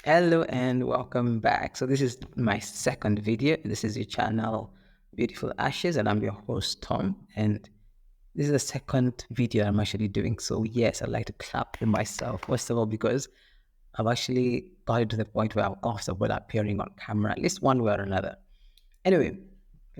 Hello and welcome back. So this is my second video. This is your channel Beautiful Ashes and I'm your host Tom, and this is the second video I'm actually doing. So yes, I'd like to clap for myself first of all because I've actually got it to the point where I'm comfortable appearing on camera at least one way or another. Anyway,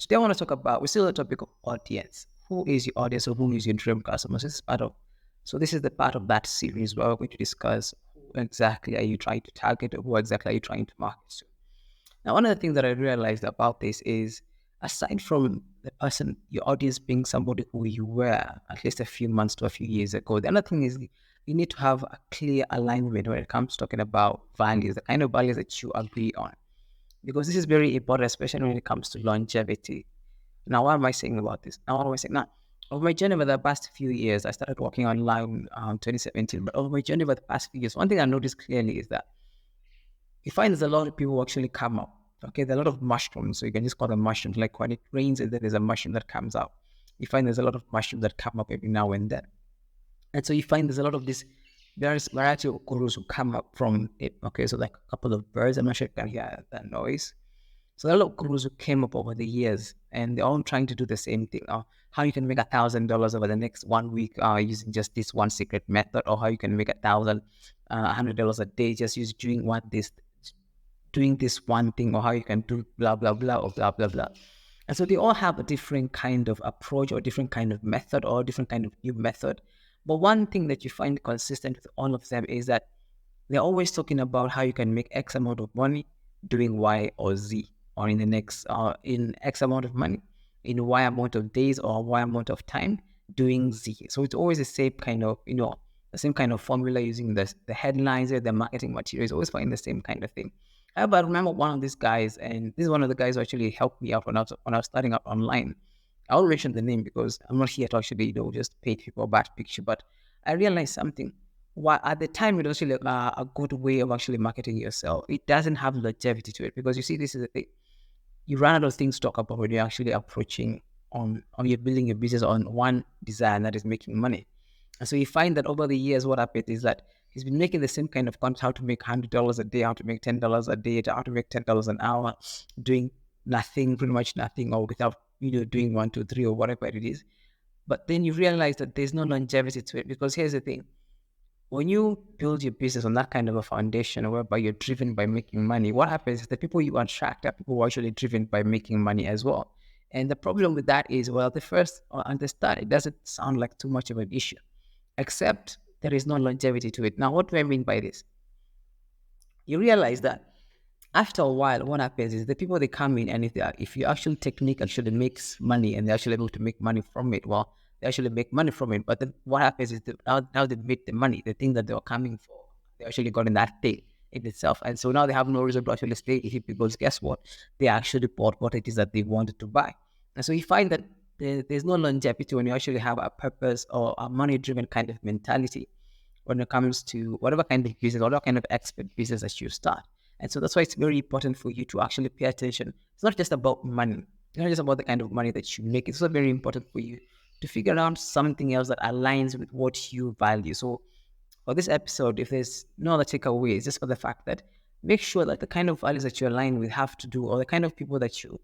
today I want to talk about, we're still on the topic of audience. Who is your audience or who is your dream customers? This is the part of that series where we're going to discuss who exactly are you trying to target or who exactly are you trying to market to. Now, one of the things that I realized about this is, aside from the person, your audience being somebody who you were at least a few months to a few years ago, the other thing is you need to have a clear alignment when it comes to talking about values, the kind of values that you agree on, because this is very important, especially when it comes to longevity. Now, what am I saying about this? Now, what am I saying? Now, over my journey over the past few years, I started working online 2017, but over my journey over the past few years, one thing I noticed clearly is that you find there's a lot of people who actually come up. Okay, there are a lot of mushrooms, so you can just call them mushrooms. Like when it rains, and then there's a mushroom that comes out. You find there's a lot of mushrooms that come up every now and then. And so you find there's a lot of this various variety of gurus who come up from it. Okay, so like a couple of birds. I'm not sure if you can hear that noise. So there are a lot of gurus who came up over the years, and they're all trying to do the same thing. How you can make $1,000 over the next 1 week using just this one secret method, or how you can make $100 a day just using doing this one thing, or how you can do blah blah blah or blah blah blah. And so they all have a different kind of approach or different kind of method or different kind of new method. But one thing that you find consistent with all of them is that they're always talking about how you can make X amount of money doing Y or Z, or in the next in X amount of money, in Y amount of days or Y amount of time doing Z. So it's always the same kind of, the same kind of formula using the headlines, the marketing materials, always find the same kind of thing. However, I remember one of these guys, and this is one of the guys who actually helped me out when I was starting out online. I will mention the name because I'm not here to actually, just paint people a bad picture. But I realized something. While at the time it was actually a good way of actually marketing yourself, it doesn't have longevity to it, because you see, this is the thing. You run out of things to talk about when you're actually approaching on you're building your business on one design that is making money. And so you find that over the years, what happened is that he's been making the same kind of content: how to make $100 a day, how to make $10 a day, how to make $10 an hour, doing nothing, pretty much nothing, or without doing one, two, three, or whatever it is. But then you realize that there's no longevity to it, because here's the thing: when you build your business on that kind of a foundation whereby you're driven by making money, what happens is the people you attract are people who are actually driven by making money as well. And the problem with that is, well, the first understand, it doesn't sound like too much of an issue, except there is no longevity to it. Now, what do I mean by this? You realize that after a while, what happens is the people, they come in, and if your actual technique actually makes money and they're actually able to make money from it, well, they actually make money from it. But then what happens is that now they made the money, the thing that they were coming for, they actually got in that thing in itself. And so now they have no reason to actually stay here, because guess what? They actually bought what it is that they wanted to buy. And so you find that there's no longevity when you actually have a purpose or a money driven kind of mentality when it comes to whatever kind of business, whatever kind of expert business that you start. And so that's why it's very important for you to actually pay attention. It's not just about money. It's not just about the kind of money that you make. It's also very important for you to figure out something else that aligns with what you value. So for this episode, if there's no other takeaway, it's just for the fact that make sure that the kind of values that you align with have to do, or the kind of people that you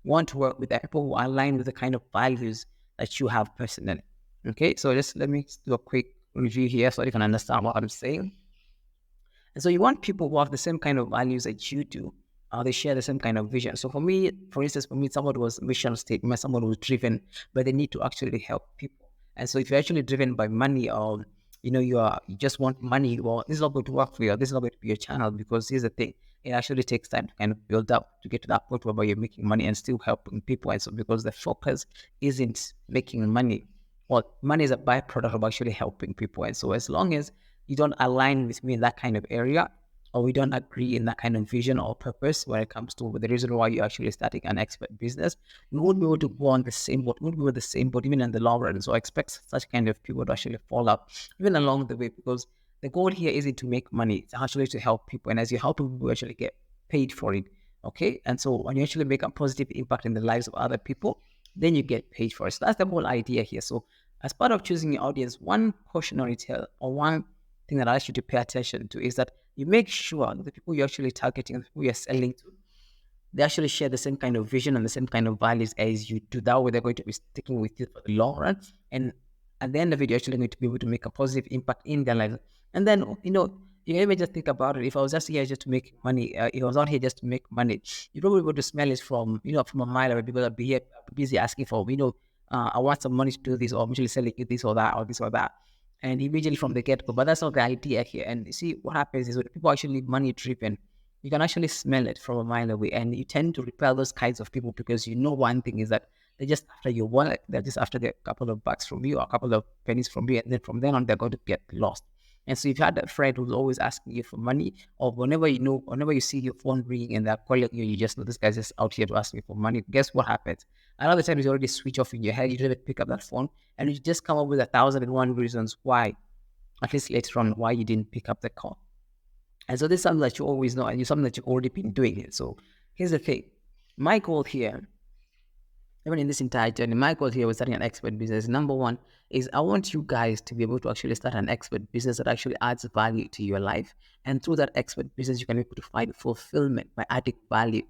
want to work with, are people who align with the kind of values that you have personally. Okay, so just let me do a quick review here so you can understand what I'm saying. And so you want people who have the same kind of values that you do. They share the same kind of vision. So for instance, someone was mission statement, someone was driven by the need to actually help people. And so if you're actually driven by money, or you just want money, well, this is not going to work for you. This is not going to be your channel, because here's the thing: it actually takes time to kind of build up to get to that point where you're making money and still helping people. And so because the focus isn't making money, well, money is a byproduct of actually helping people. And so as long as you don't align with me in that kind of area, or we don't agree in that kind of vision or purpose when it comes to the reason why you're actually starting an expert business, we won't be able to go on the same boat, we won't be with the same boat even in the long run. So I expect such kind of people to actually fall out even along the way, because the goal here isn't to make money, it's actually to help people. And as you help people, you actually get paid for it. Okay. And so when you actually make a positive impact in the lives of other people, then you get paid for it. So that's the whole idea here. So as part of choosing your audience, one cautionary tale, or one thing that I ask you to pay attention to is that you make sure that the people you're actually targeting, the people you're selling to, they actually share the same kind of vision and the same kind of values as you do. That way, they're going to be sticking with you for the long run. And at the end of it, you're actually going to be able to make a positive impact in their lives. And then, you can even just think about it. If I was just here just to make money, if I was out here just to make money, you probably would smell it from a mile away. People would be here busy asking for, I want some money to do this, or I'm usually selling you this or that, or this or that. And immediately from the get go. But that's not the idea here. And you see, what happens is when people are actually money driven, you can actually smell it from a mile away, and you tend to repel those kinds of people because you know one thing is that they're just after your wallet, they're just after a couple of bucks from you or a couple of pennies from you, and then from then on they're going to get lost. And so if you had a friend who's always asking you for money, or whenever you see your phone ringing and they're calling you, you just know this guy's just out here to ask me for money. Guess what happens? Another time you already switch off in your head, you don't even pick up that phone, and you just come up with 1,001 reasons why, at least later on, why you didn't pick up the call. And so this is something that you always know, and it's something that you've already been doing it. So here's the thing. My goal here, even in this entire journey, my goal here was starting an expert business. Number one is I want you guys to be able to actually start an expert business that actually adds value to your life. And through that expert business, you can be able to find fulfillment by adding value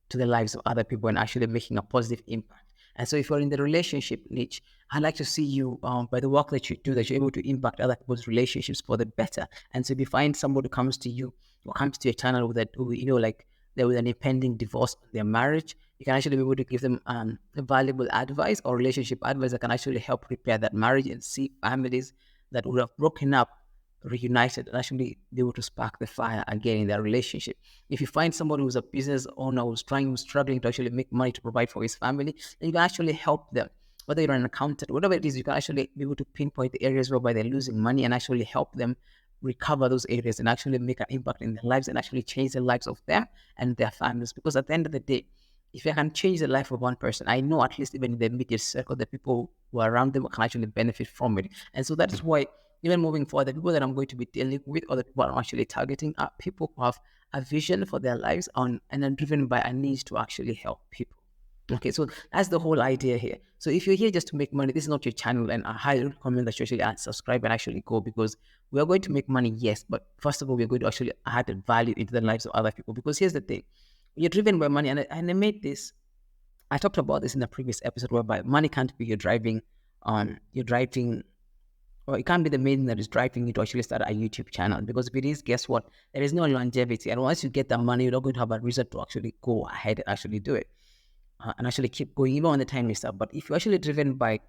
to the lives of other people and actually making a positive impact. And so if you're in the relationship niche, I'd like to see you, by the work that you do, that you're able to impact other people's relationships for the better. And so if you find somebody who comes to you or comes to your channel with that, like they're with an impending divorce in their marriage, you can actually be able to give them valuable advice or relationship advice that can actually help repair that marriage and see families that would have broken up reunited and actually be able to spark the fire again in their relationship. If you find somebody who's a business owner who's struggling to actually make money to provide for his family, then you can actually help them. Whether you're an accountant, whatever it is, you can actually be able to pinpoint the areas whereby they're losing money and actually help them recover those areas and actually make an impact in their lives and actually change the lives of them and their families. Because at the end of the day, if you can change the life of one person, I know at least even in the immediate circle, the people who are around them can actually benefit from it. And so that is why even moving forward, the people that I'm going to be dealing with or the people I'm actually targeting are people who have a vision for their lives and are driven by a need to actually help people. Okay, so that's the whole idea here. So if you're here just to make money, this is not your channel, and I highly recommend that you actually subscribe and actually go, because we are going to make money, yes, but first of all, we're going to actually add value into the lives of other people. Because here's the thing, you're driven by money, and I made this. I talked about this in a previous episode, whereby money can't be your driving, or it can't be the main thing that is driving you to actually start a YouTube channel. Because if it is, guess what? There is no longevity, and once you get that money, you're not going to have a reason to actually go ahead and actually do it. And actually keep going even when the time is up. But if you're actually driven by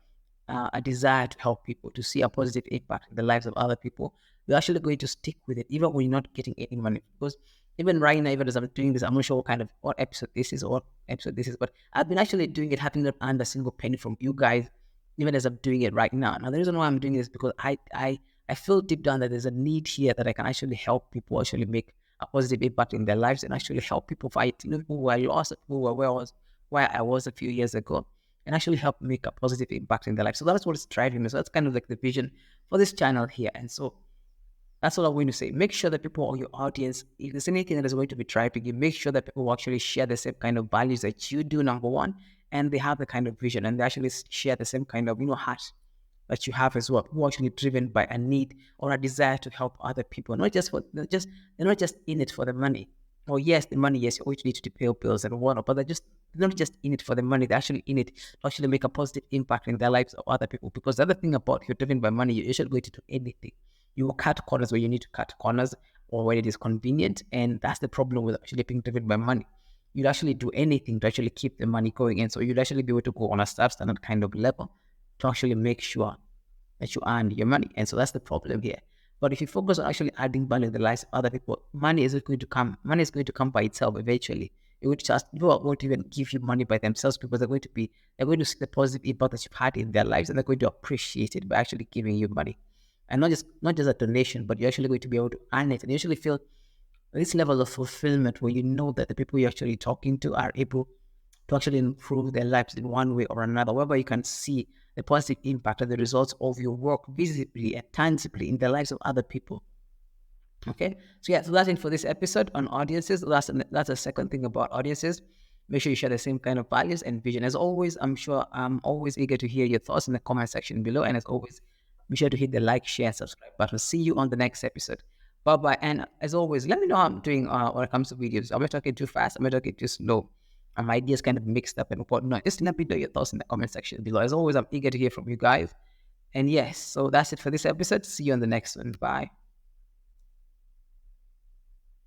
a desire to help people, to see a positive impact in the lives of other people, you're actually going to stick with it even when you're not getting any money. Because even right now, even as I'm doing this, I'm not sure what episode this is or what episode this is, but I've been actually doing it, having not earned a single penny from you guys, even as I'm doing it right now. Now, the reason why I'm doing this is because I feel deep down that there's a need here that I can actually help people actually make a positive impact in their lives and actually help people fight, people who are lost, people who are where I was a few years ago, and actually help make a positive impact in their life. So that's what is driving me. So that's kind of like the vision for this channel here. And so that's all I'm going to say. Make sure that people on your audience, if there's anything that is going to be driving you, make sure that people will actually share the same kind of values that you do, number one, and they have the kind of vision, and they actually share the same kind of heart that you have as well. Who are actually driven by a need or a desire to help other people, they're not just in it for the money. Oh yes, the money, yes, you always need to pay bills and whatnot, but they're not just in it for the money. They're actually in it to actually make a positive impact in the lives of other people. Because the other thing about, if you're driven by money, you're usually going to do anything. You will cut corners where you need to cut corners or where it is convenient, and that's the problem with actually being driven by money. You'd actually do anything to actually keep the money going, and so you'd actually be able to go on a substandard kind of level to actually make sure that you earn your money. And so that's the problem here. But if you focus on actually adding value in the lives of other people, money is going to come. Money is going to come by itself eventually. People are going to even give you money by themselves, because they're going to see the positive impact that you've had in their lives, and they're going to appreciate it by actually giving you money. And not just a donation, but you're actually going to be able to earn it. And you actually feel this level of fulfillment where you know that the people you're actually talking to are able to actually improve their lives in one way or another, whereby you can see the positive impact and the results of your work visibly and tangibly in the lives of other people. Okay, so that's it for this episode on audiences. That's the second thing about audiences. Make sure you share the same kind of values and vision. As always, I'm always eager to hear your thoughts in the comment section below. And as always, be sure to hit the like, share, and subscribe button. See you on the next episode. Bye bye. And as always, let me know how I'm doing when it comes to videos. Am I talking too fast? Am I talking too slow? Are my ideas kind of mixed up and whatnot? Just let me know your thoughts in the comment section below. As always, I'm eager to hear from you guys. And yes, so that's it for this episode. See you on the next one. Bye.